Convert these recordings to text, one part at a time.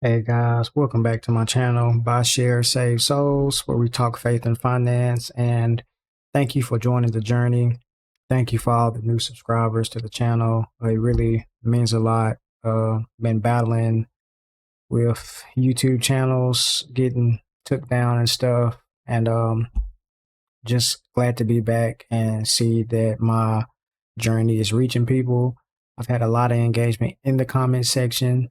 Hey guys, welcome back to my channel, Buy, Share, Save Souls, where we talk faith and finance. And thank you for joining the journey. Thank you for all the new subscribers to the channel. It really means a lot. Been battling with YouTube channels, getting took down and stuff. And just glad to be back and see that my journey is reaching people. I've had a lot of engagement in the comment section.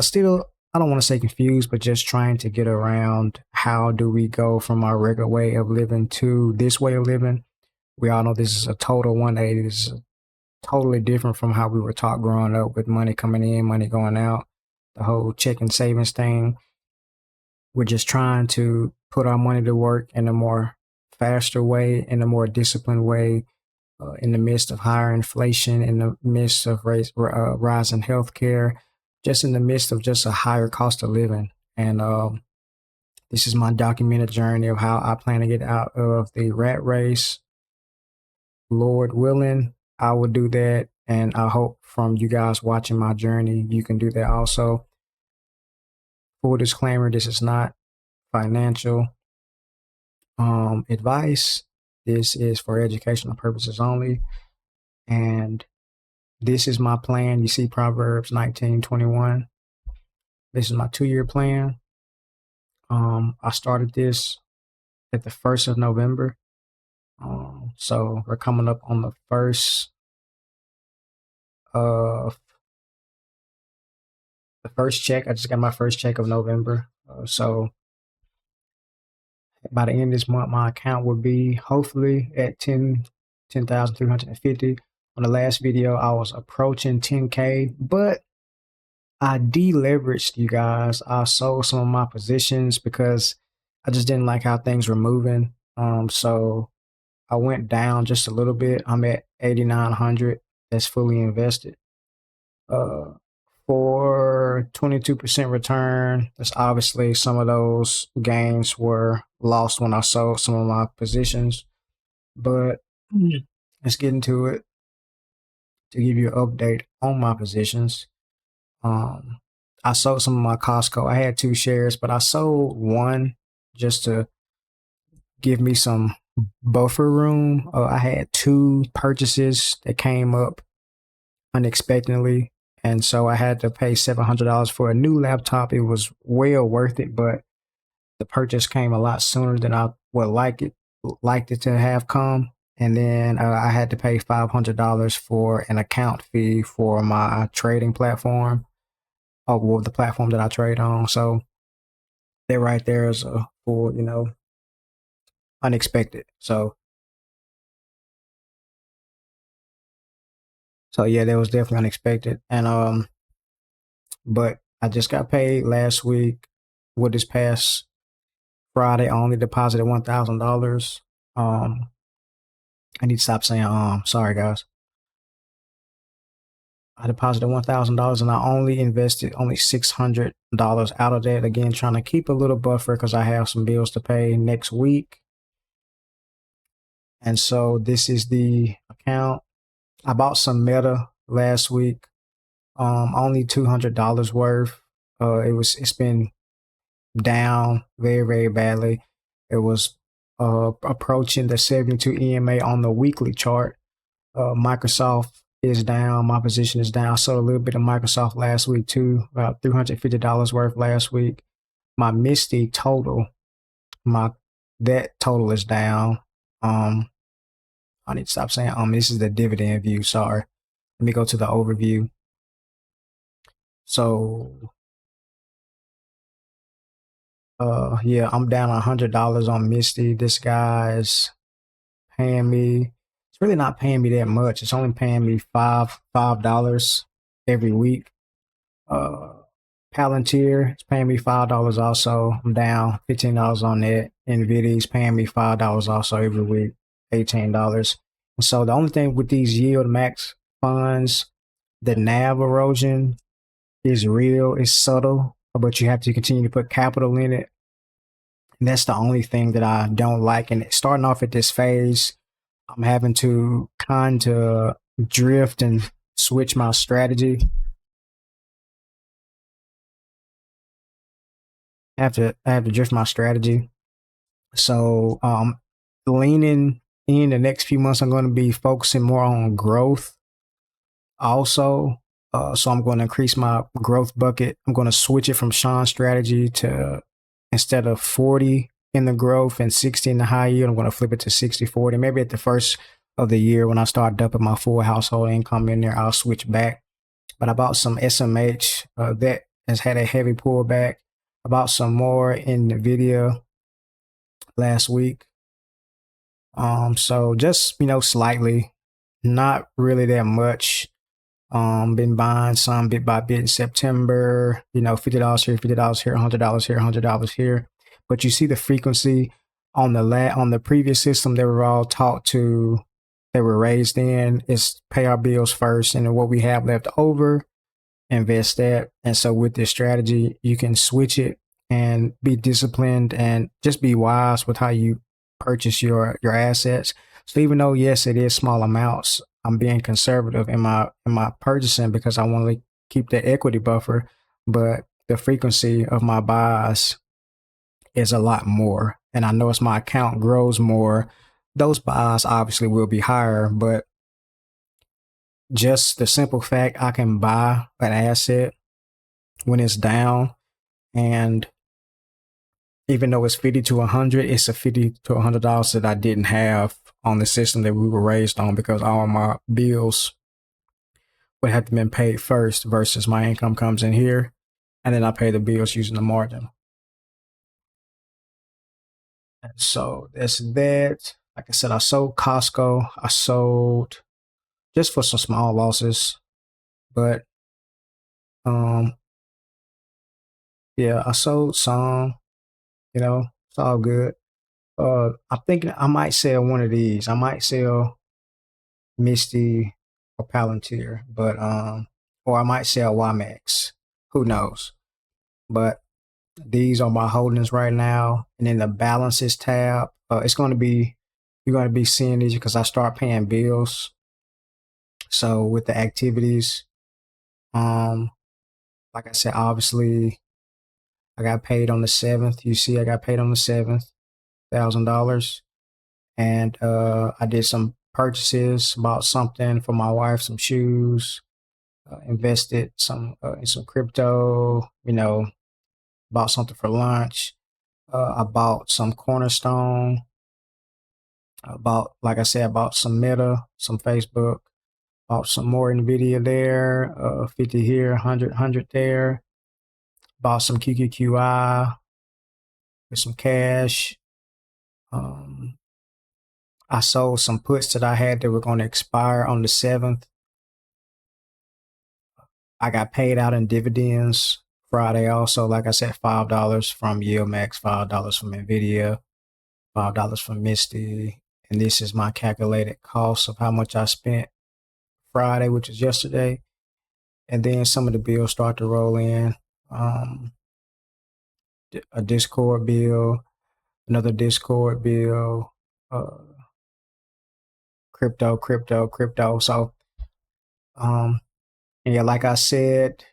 Still, I don't want to say confused, but just trying to get around how do we go from our regular way of living to this way of living. We all know this is a total 180. This is totally different from how we were taught growing up with money coming in, money going out, the whole checking savings thing. We're just trying to put our money to work in a more faster way, in a more disciplined way, in the midst of higher inflation, in the midst of rising healthcare, just in the midst of just a higher cost of living. And this is my documented journey of how I plan to get out of the rat race. Lord willing, I will do that. And I hope from you guys watching my journey, you can do that also. Full disclaimer, this is not financial advice. This is for educational purposes only. And this is my plan. You see Proverbs 19:21. This is my 2-year plan. I started this at the 1st of November. So we're coming up on the first check. I just got my first check of November. So by the end of this month, my account will be hopefully at 10,350. On the last video, I was approaching 10K, but I deleveraged, you guys. I sold some of my positions because I just didn't like how things were moving. So I went down just a little bit. I'm at 8,900. That's fully invested. For 22% return, that's obviously some of those gains were lost when I sold some of my positions. But let's get into it to give you an update on my positions. I sold some of my Costco. I had 2 shares, but I sold one just to give me some buffer room. I had 2 purchases that came up unexpectedly, and so I had to pay $700 for a new laptop. It was well worth it, but the purchase came a lot sooner than I would liked it to have come. And then I had to pay $500 for an account fee for my trading platform. Oh, well, the platform that I trade on. So that right there is a full, unexpected. So yeah, that was definitely unexpected. And but I just got paid last week. With this past Friday, I only deposited $1,000. I need to stop saying sorry guys. I deposited $1,000 and I only invested only $600 out of that. Again, trying to keep a little buffer because I have some bills to pay next week. And so this is the account. I bought some Meta last week. Only $200 worth. It's been down very, very badly. It was approaching the 72 EMA on the weekly chart. Microsoft is down. My position is down. I sold a little bit of Microsoft last week too, about $350 worth last week. My Misty total, that total is down. I need to stop saying this is the dividend view. Sorry. Let me go to the overview. So yeah, I'm down $100 on Misty. This guy's paying me. It's really not paying me that much. It's only paying me $5 every week. Palantir, it's paying me $5 also. I'm down $15 on that. NVIDIA's paying me $5 also every week, $18. And so the only thing with these yield max funds, the NAV erosion is real, it's subtle, but you have to continue to put capital in it. And that's the only thing that I don't like. And starting off at this phase, I'm having to kind of drift and switch my strategy. I have to drift my strategy. So leaning in the next few months, I'm going to be focusing more on growth also. So I'm going to increase my growth bucket. I'm going to switch it from Sean's strategy to, instead of 40 in the growth and 60 in the high yield, I'm going to flip it to 60-40. Maybe at the first of the year when I start dumping my full household income in there, I'll switch back. But I bought some SMH that has had a heavy pullback. I bought some more in NVIDIA last week. So just, slightly, not really that much. Been buying some bit by bit in September, $50 here, $50 here, $100 here, $100 here. But you see the frequency on the previous system they were all taught to, they were raised in, is pay our bills first, and then what we have left over, invest that. And so with this strategy, you can switch it and be disciplined and just be wise with how you purchase your assets. So even though, yes, it is small amounts, I'm being conservative in my purchasing because I want to keep the equity buffer, but the frequency of my buys is a lot more. And I know as my account grows more, those buys obviously will be higher, but just the simple fact I can buy an asset when it's down, and even though it's 50 to 100, it's a 50 to $100 that I didn't have on the system that we were raised on, because all my bills would have to been paid first versus my income comes in here and then I pay the bills using the margin. And so that's that. Like I said, I sold Costco. I sold just for some small losses, but yeah, I sold some. It's all good. I'm thinking I might sell one of these. I might sell Misty or Palantir, but or I might sell YMAX. Who knows? But these are my holdings right now. And in the balances tab, it's going to be, you're going to be seeing these because I start paying bills. So with the activities, like I said, obviously I got paid on the 7th. You see, I got paid on the 7th, $1,000. And I did some purchases, bought something for my wife, some shoes, invested some in some crypto, bought something for lunch. I bought some Cornerstone. Like I said, I bought some Meta, some Facebook, bought some more NVIDIA there, 50 here, 100 there. Bought some QQQI with some cash. I sold some puts that I had that were going to expire on the 7th. I got paid out in dividends Friday also. Like I said, $5 from YieldMax, $5 from NVIDIA, $5 from Misty. And this is my calculated cost of how much I spent Friday, which is yesterday. And then some of the bills start to roll in. A Discord bill, another Discord bill, crypto. So, and yeah, like I said,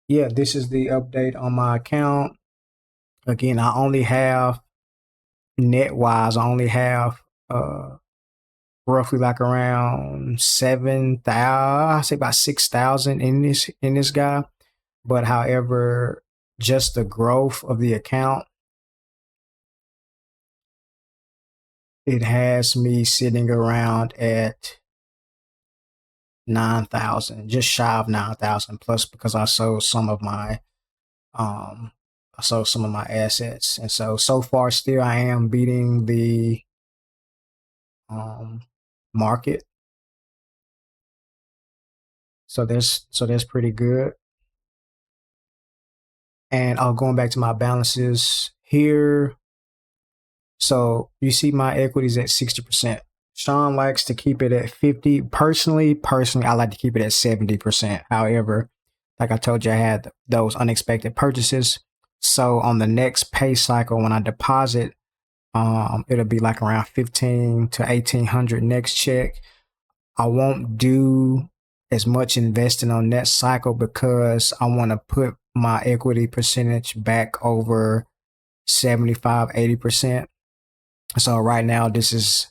yeah, this is the update on my account. Again, I only have, net wise, I only have roughly like around 7,000, I say about 6,000 in this guy. But however, just the growth of the account, it has me sitting around at 9,000, just shy of 9,000 plus, because I sold some of my assets. And so far still I am beating the market. So that's pretty good. And going back to my balances here. So you see my equities at 60%. Sean likes to keep it at 50. Personally, I like to keep it at 70%. However, like I told you, I had those unexpected purchases. So on the next pay cycle, when I deposit, it'll be like around 15 to 1,800 next check. I won't do as much investing on that cycle because I want to put my equity percentage back over 75, 80%. So right now, this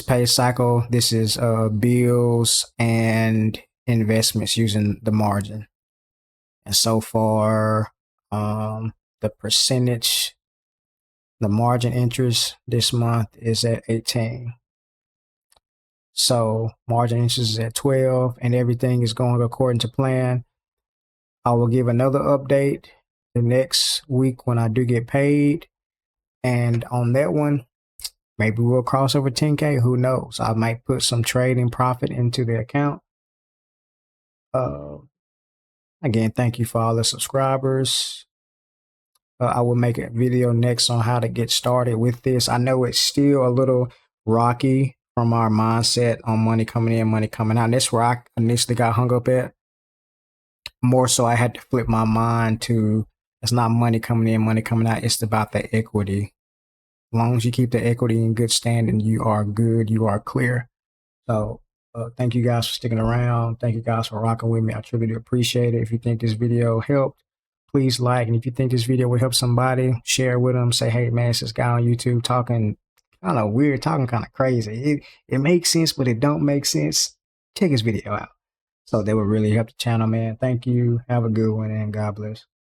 pay cycle, this is bills and investments using the margin. And so far, the percentage, the margin interest this month is at 18. So margin interest is at 12 and everything is going according to plan. I will give another update the next week when I do get paid. And on that one, maybe we'll cross over 10K. Who knows? I might put some trading profit into the account. Again, thank you for all the subscribers. I will make a video next on how to get started with this. I know it's still a little rocky from our mindset on money coming in, money coming out. And that's where I initially got hung up at. More so, I had to flip my mind to it's not money coming in, money coming out. It's about the equity. As long as you keep the equity in good standing, you are good, you are clear. So thank you guys for sticking around. Thank you guys for rocking with me. I truly do appreciate it. If you think this video helped, please like. And if you think this video will help somebody, share it with them. Say, hey, man, it's this guy on YouTube talking kind of weird, talking kind of crazy. It makes sense, but it don't make sense. Check his video out. So that would really help the channel, man. Thank you. Have a good one, and God bless.